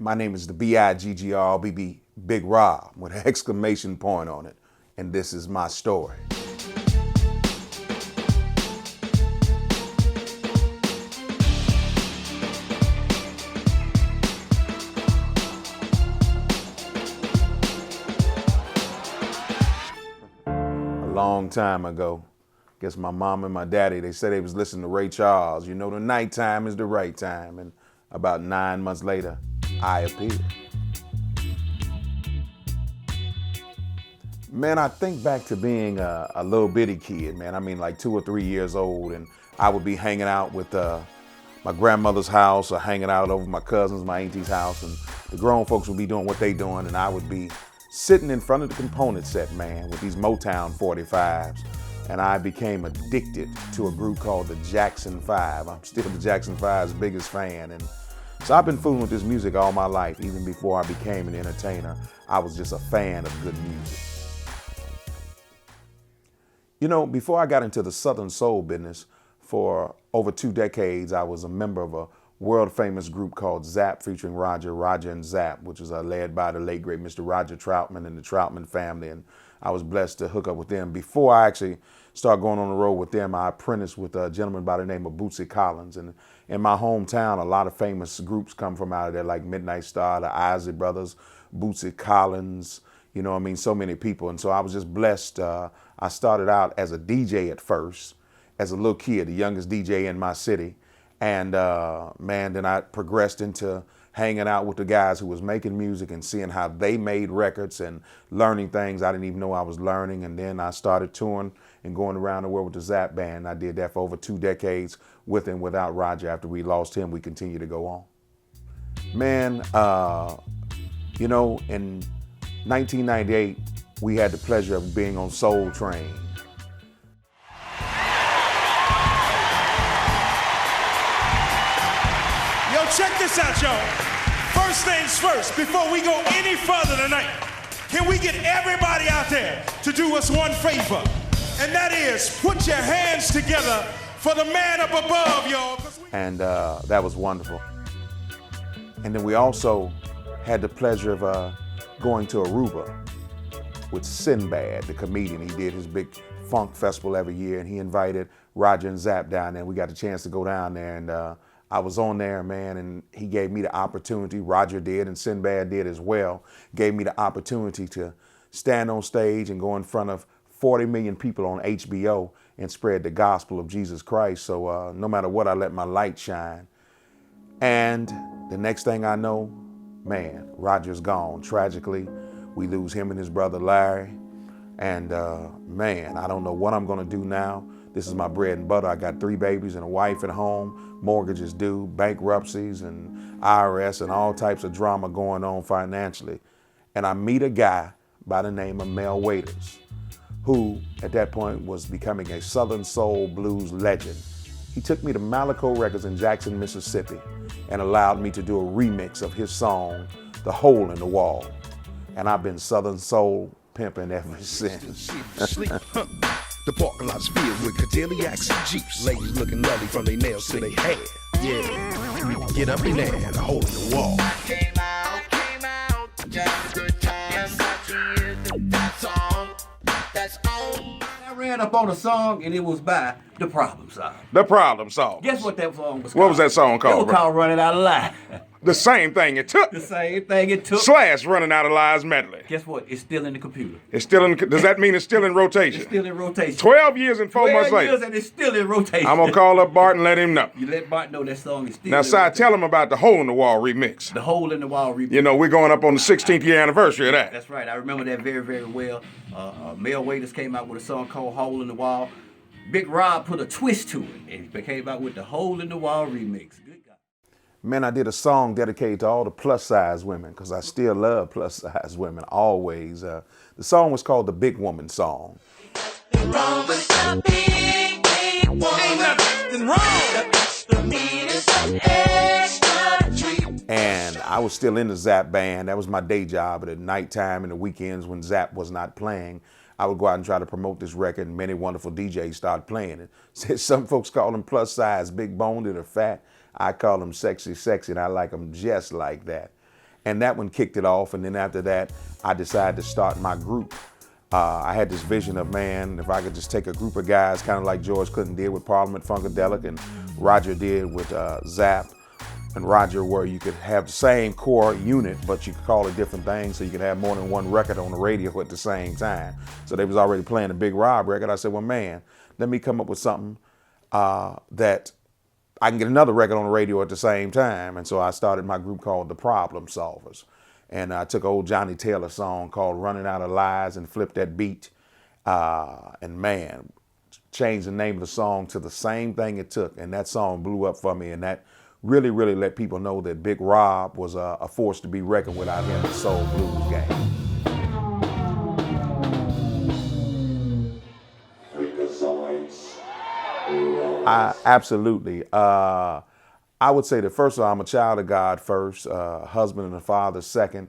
My name is the B-I-G-G-R-B-B, Bigg Robb, with an exclamation point on it. And this is my story. A long time ago, guess my mom and my daddy, they said they was listening to Ray Charles. You know, the nighttime is the right time. And about 9 months later, I appeared. Man, I think back to being a little bitty kid, man. I mean, like 2 or 3 years old, and I would be hanging out with my grandmother's house or hanging out over my cousins, my auntie's house, and the grown folks would be doing what they doing, and I would be sitting in front of the component set, man, with these Motown 45s, and I became addicted to a group called the Jackson 5. I'm still the Jackson 5's biggest fan, and so I've been fooling with this music all my life. Even before I became an entertainer, I was just a fan of good music. You know, before I got into the Southern soul business, for over 2 decades, I was a member of a world famous group called Zapp, featuring Roger and Zapp, which was led by the late great Mr. Roger Troutman and the Troutman family. And I was blessed to hook up with them. Before I actually started going on the road with them, I apprenticed with a gentleman by the name of Bootsy Collins. And in my hometown, a lot of famous groups come from out of there, like Midnight Star, the Isley Brothers, Bootsy Collins, you know what I mean, so many people. And so I was just blessed. I started out as a DJ at first, as a little kid, the youngest DJ in my city. And man, then I progressed into hanging out with the guys who was making music and seeing how they made records and learning things I didn't even know I was learning. And then I started touring and going around the world with the Zapp band. I did that for over 2 decades, with and without Roger. After we lost him, we continued to go on. Man, you know, in 1998, we had the pleasure of being on Soul Train. Yo, check this out, y'all. First things first, before we go any further tonight, can we get everybody out there to do us one favor? And that is, put your hands together for the man up above, y'all. And that was wonderful. And then we also had the pleasure of going to Aruba with Sinbad, the comedian. He did his big funk festival every year, and he invited Roger and Zapp down there. We got a chance to go down there, and I was on there, man, and he gave me the opportunity, Roger did, and Sinbad did as well, gave me the opportunity to stand on stage and go in front of 40 million people on HBO and spread the gospel of Jesus Christ. So no matter what, I let my light shine. And the next thing I know, man, Roger's gone. Tragically, we lose him and his brother Larry. And man, I don't know what I'm gonna do now. This is my bread and butter. I got 3 babies and a wife at home, mortgages due, bankruptcies and IRS and all types of drama going on financially. And I meet a guy by the name of Mel Waiters, who at that point was becoming a Southern soul blues legend. He took me to Malaco Records in Jackson, Mississippi, and allowed me to do a remix of his song, The Hole in the Wall. And I've been Southern soul pimping ever since. The parking lot's filled with cadillacs and jeeps. Ladies looking lovely from their nails to their hair. Yeah, get up in there, the hole in the wall. Came out, just a good time. Got to hear that song, that's on. I ran up on a song and it was by The Problem Song. The Problem Song. Guess what that song was called? What was that song called? It was called Running Out of Line. The same thing it took. The same thing it took. Slash Running Out of Lies medley. Guess what? It's still in the computer. It's still in. Does that mean it's still in rotation? It's still in rotation. 12 years and 4 months 12 later. years and it's still in rotation. I'm gonna call up Bart and let him know. You let Bart know that song is still Now, in Si, rotation. tell him about the Hole in the Wall remix. The Hole in the Wall remix. You know, we're going up on the 16th year anniversary of that. That's right. I remember that very, very well. Mel Waiters came out with a song called Hole in the Wall. Bigg Robb put a twist to it, and he came out with the Hole in the Wall remix. Good God. Man, I did a song dedicated to all the plus size women, because I still love plus size women, always. The song was called the Big Woman Song. Wrong with the big woman. Ain't nothing wrong. The meanest and extra treat. And I was still in the Zapp band. That was my day job. But at nighttime and the weekends when Zapp was not playing, I would go out and try to promote this record, and many wonderful DJs started playing it. Some folks call them plus size, big boned or fat. I call them sexy, and I like them just like that. And that one kicked it off. And then after that, I decided to start my group. I had this vision of, man, if I could just take a group of guys, kind of like George Clinton did with Parliament Funkadelic and Roger did with Zapp and Roger, where you could have the same core unit, but you could call it different things, so you could have more than one record on the radio at the same time. So they was already playing a Bigg Robb record. I said, well, man, let me come up with something that I can get another record on the radio at the same time. And so I started my group called The Problem Solvers. And I took an old Johnny Taylor song called Running Out of Lies and flipped that beat. And man, changed the name of the song to the same thing it took. And that song blew up for me. And that really, really let people know that Bigg Robb was a force to be reckoned with out here in the soul blues game. Absolutely. I would say that first of all, I'm a child of God first, husband and a father second,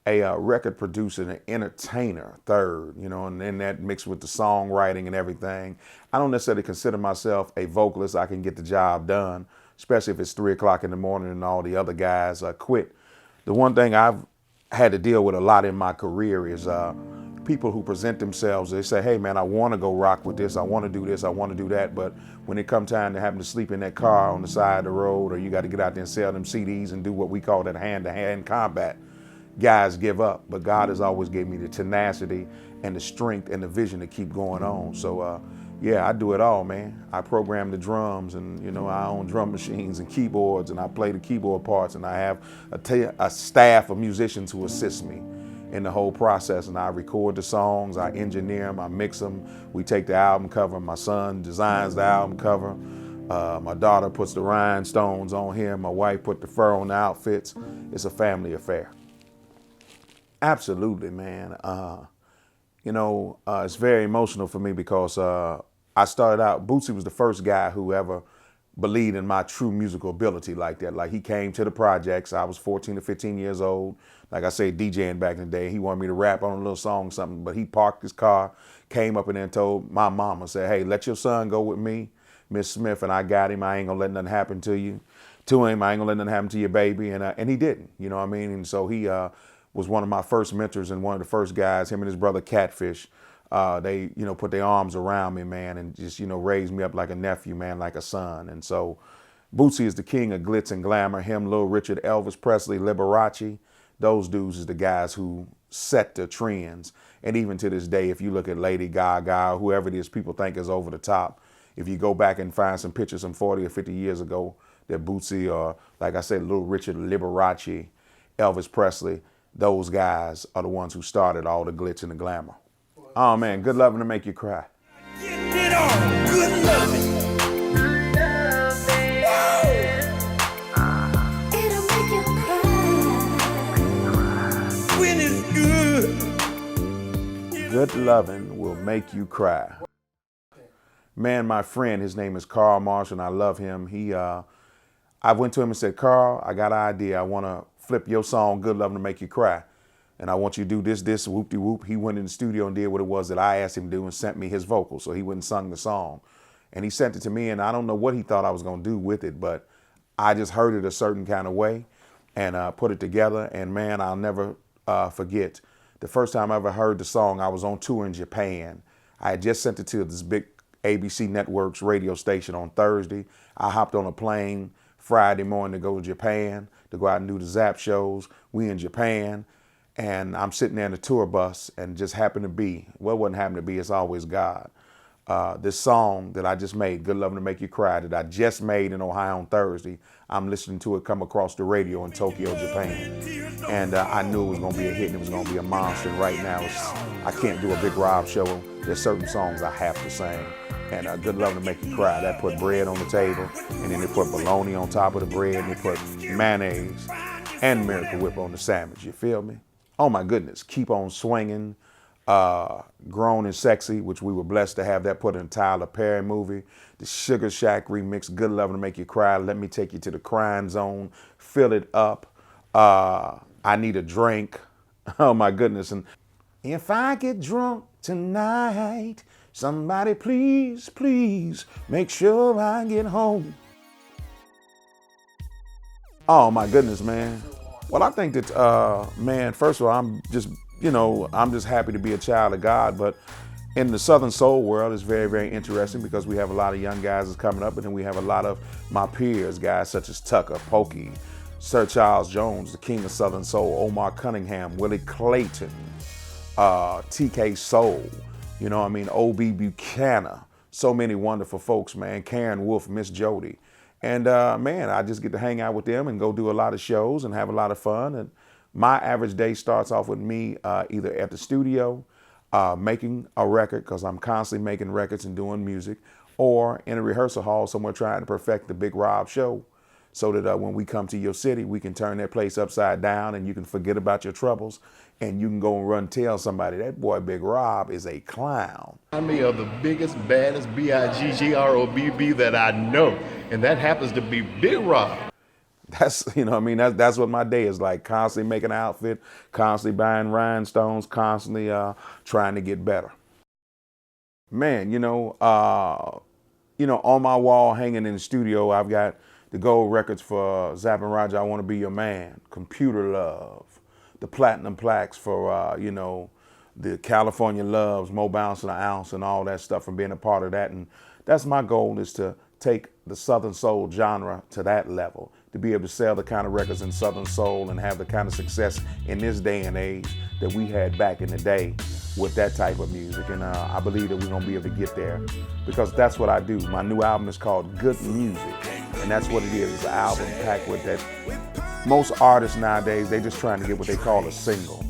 a record producer and an entertainer third, you know, and then that mixed with the songwriting and everything. I don't necessarily consider myself a vocalist. I can get the job done, especially if it's 3 o'clock in the morning and all the other guys quit. The one thing I've had to deal with a lot in my career is people who present themselves. They say, hey man, I want to go rock with this, I want to do this, I want to do that, but when it comes time to having to sleep in that car on the side of the road, or you got to get out there and sell them CDs and do what we call that hand-to-hand combat, guys give up. But God has always gave me the tenacity and the strength and the vision to keep going on. So yeah, I do it all, man. I program the drums, and you know, I own drum machines and keyboards, and I play the keyboard parts, and I have a staff of musicians who assist me in the whole process. And I record the songs, I engineer them, I mix them. We take the album cover. My son designs the album cover. My daughter puts the rhinestones on here. My wife put the fur on the outfits. It's a family affair. Absolutely, man. You know, it's very emotional for me because I started out, Bootsy was the first guy who ever believed in my true musical ability like that. Like, he came to the projects. I was 14 to 15 years old. Like I say, DJing back in the day. He wanted me to rap on a little song or something, but he parked his car, came up in there and told my mama, said, hey, let your son go with me, Miss Smith, and I got him. I ain't gonna let nothing happen to you. To him, I ain't gonna let nothing happen to your baby. And he didn't, you know what I mean? And so he was one of my first mentors and one of the first guys, him and his brother Catfish. They, you know, put their arms around me, man, and just, you know, raised me up like a nephew, man, like a son. And so Bootsy is the king of glitz and glamour. Him, Little Richard, Elvis Presley, Liberace, those dudes is the guys who set the trends. And even to this day, if you look at Lady Gaga, or whoever it is people think is over the top, if you go back and find some pictures some 40 or 50 years ago, that Bootsy, or like I said, Little Richard, Liberace, Elvis Presley, those guys are the ones who started all the glitz and the glamour. Oh man, good loving to make you cry. Get it on, good loving. It'll make you cry. When it's good. Good loving will make you cry. Man, my friend, his name is Carl Marshall, and I love him. I went to him and said, Carl, I got an idea. I want to flip your song, Good Loving to Make You Cry. And I want you to do this, whoop-de-whoop. He went in the studio and did what it was that I asked him to do and sent me his vocals. So he went and sung the song. And he sent it to me, and I don't know what he thought I was going to do with it, but I just heard it a certain kind of way and put it together. And man, I'll never forget. The first time I ever heard the song, I was on tour in Japan. I had just sent it to this big ABC Networks radio station on Thursday. I hopped on a plane Friday morning to go to Japan, to go out and do the Zapp shows. We in Japan. And I'm sitting there in the tour bus, and just happened to be, well, it wasn't happened to be, it's always God. This song that I just made, Good Loving to Make You Cry, that I just made in Ohio on Thursday, I'm listening to it come across the radio in Tokyo, Japan. And I knew it was going to be a hit, and it was going to be a monster. And right now, I can't do a Bigg Robb show. There's certain songs I have to sing. And Good Loving to Make You Cry, that put bread on the table, and then they put bologna on top of the bread, and they put mayonnaise and Miracle Whip on the sandwich. You feel me? Oh my goodness, Keep On Swinging, Grown and Sexy, which we were blessed to have that put in a Tyler Perry movie. The Sugar Shack remix, Good Loving to Make You Cry, Let Me Take You to the Crying Zone, Fill It Up, I Need a Drink. Oh my goodness. And if I get drunk tonight, somebody please, please make sure I get home. Oh my goodness, man. Well, I think that, man, first of all, I'm just happy to be a child of God. But in the Southern Soul world, it's very, very interesting because we have a lot of young guys that's coming up, and then we have a lot of my peers, guys such as Tucker, Pokey, Sir Charles Jones, the King of Southern Soul, Omar Cunningham, Willie Clayton, TK Soul, you know what I mean, O.B. Buchanan, so many wonderful folks, man, Karen Wolf, Miss Jody. And man, I just get to hang out with them and go do a lot of shows and have a lot of fun. And my average day starts off with me either at the studio, making a record, because I'm constantly making records and doing music, or in a rehearsal hall somewhere trying to perfect the Bigg Robb show, so that when we come to your city, we can turn that place upside down and you can forget about your troubles and you can go and run tell somebody, that boy Bigg Robb is a clown. Me of the biggest, baddest Biggrobb that I know, and that happens to be Bigg Robb. That's, you know what I mean, that's what my day is like, constantly making an outfit, constantly buying rhinestones, constantly trying to get better. Man, on my wall hanging in the studio, I've got the gold records for Zapp and Roger, I Want to Be Your Man, Computer Love, the platinum plaques for, the California Loves, Mo Bounce and an Ounce, and all that stuff from being a part of that. And that's my goal, is to take the Southern Soul genre to that level, to be able to sell the kind of records in Southern Soul and have the kind of success in this day and age that we had back in the day with that type of music. And I believe that we're gonna be able to get there, because that's what I do. My new album is called Good Music, and that's what it is. It's an album packed with that. Most artists nowadays, they just trying to get what they call a single.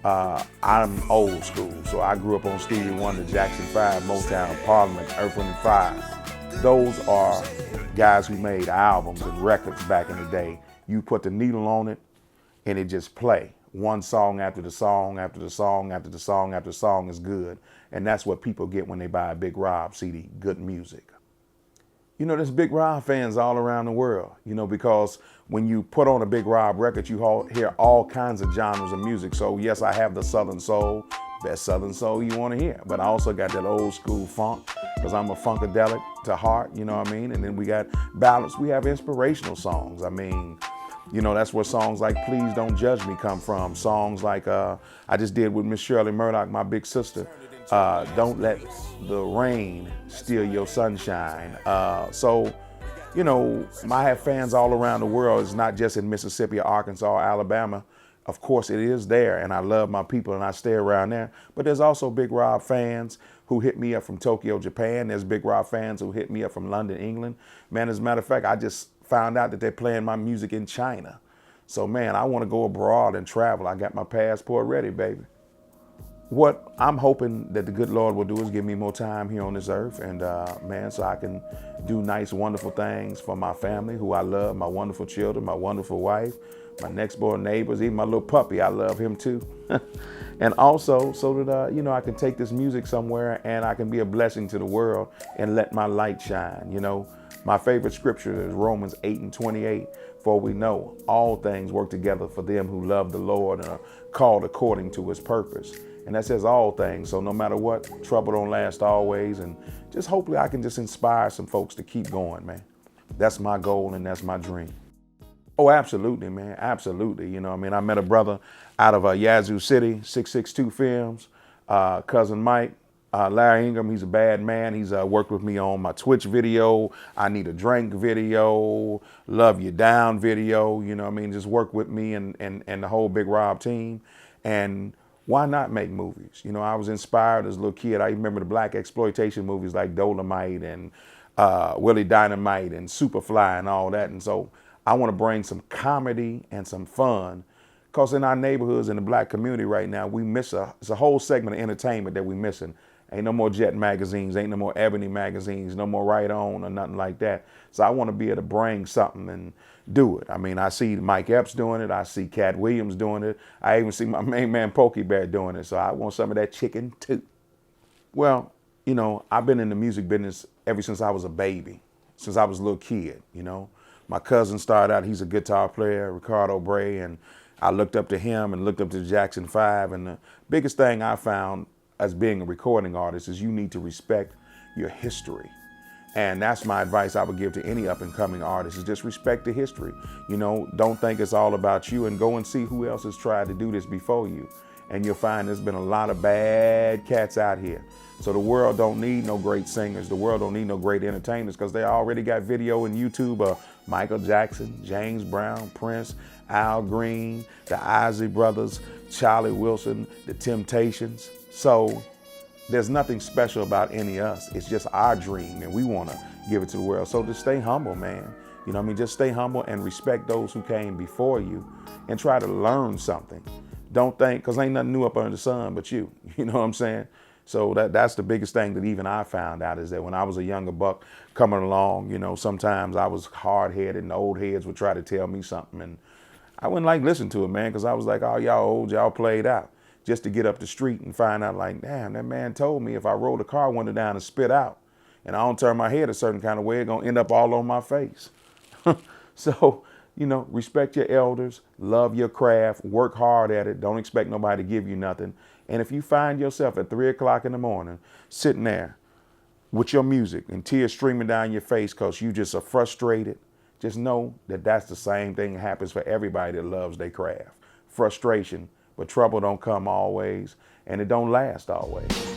I'm old school, so I grew up on Stevie Wonder, Jackson 5, Motown, Parliament, Earth, Wind & Fire. Those are guys who made albums and records back in the day. You put the needle on it and it just play. One song after the song, after the song, after the song, after the song is good. And that's what people get when they buy a Bigg Robb CD, Good Music. There's Bigg Robb fans all around the world, because when you put on a Bigg Robb record, you hear all kinds of genres of music. So yes, I have the Southern Soul, best Southern Soul you want to hear, but I also got that old school funk, because I'm a funkadelic to heart, you know what I mean? And then we got ballads, we have inspirational songs. I mean, that's where songs like Please Don't Judge Me come from. Songs like I just did with Miss Shirley Murdoch, my big sister, Don't Let the Rain Steal Your Sunshine. I have fans all around the world. It's not just in Mississippi, Arkansas, or Alabama. Of course it is there, and I love my people and I stay around there. But there's also Bigg Robb fans who hit me up from Tokyo, Japan. There's Bigg Robb fans who hit me up from London, England. Man, as a matter of fact, I just found out that they're playing my music in China. So man, I want to go abroad and travel. I got my passport ready, baby. What I'm hoping that the good Lord will do is give me more time here on this earth, and so I can do nice, wonderful things for my family, who I love, my wonderful children, my wonderful wife, my next door neighbors, even my little puppy, I love him too. And also so that, I can take this music somewhere and I can be a blessing to the world and let my light shine. My favorite scripture is Romans 8:28. For we know all things work together for them who love the Lord and are called according to his purpose. And that says all things. So no matter what, trouble don't last always. And just hopefully I can just inspire some folks to keep going, man. That's my goal and that's my dream. Oh, absolutely, man. Absolutely. I met a brother out of Yazoo City, 662 Films, cousin Mike, Larry Ingram. He's a bad man. He's worked with me on my Twitch video, I Need a Drink video, Love You Down video, just work with me and the whole Bigg Robb team. And why not make movies? I was inspired as a little kid. I remember the black exploitation movies like Dolomite and Willie Dynamite and Superfly and all that. And so I want to bring some comedy and some fun, because in our neighborhoods in the black community right now, we miss it's a whole segment of entertainment that we're missing. Ain't no more Jet magazines, ain't no more Ebony magazines, no more Right On or nothing like that. So I want to be able to bring something and do it. I mean, I see Mike Epps doing it. I see Cat Williams doing it. I even see my main man Pokey Bear doing it. So I want some of that chicken too. Well, I've been in the music business ever since I was a baby, since I was a little kid, My cousin started out, he's a guitar player, Ricardo Bray, and I looked up to him and looked up to Jackson 5. And the biggest thing I found as being a recording artist is you need to respect your history. And that's my advice I would give to any up and coming artist, is just respect the history. You know, don't think it's all about you, and go and see who else has tried to do this before you. And you'll find there's been a lot of bad cats out here. So the world don't need no great singers. The world don't need no great entertainers, because they already got video and YouTube of Michael Jackson, James Brown, Prince, Al Green, the Isley Brothers, Charlie Wilson, the Temptations. So there's nothing special about any of us. It's just our dream, and we want to give it to the world. So just stay humble, man. You know what I mean? Just stay humble and respect those who came before you, and try to learn something. Don't think, because ain't nothing new up under the sun but you. You know what I'm saying? So that's the biggest thing that even I found out, is that when I was a younger buck coming along, you know, sometimes I was hard-headed, and the old heads would try to tell me something, and I wouldn't like listen to it, man, because I was like, oh, y'all old, y'all played out. Just to get up the street and find out, like, damn, that man told me if I roll the car window down and spit out, and I don't turn my head a certain kind of way, it's gonna end up all on my face. So, you know, respect your elders, love your craft, work hard at it. Don't expect nobody to give you nothing. And if you find yourself at 3 o'clock in the morning sitting there with your music and tears streaming down your face because you just are frustrated, just know that that's the same thing that happens for everybody that loves their craft. Frustration, but trouble don't come always, and it don't last always.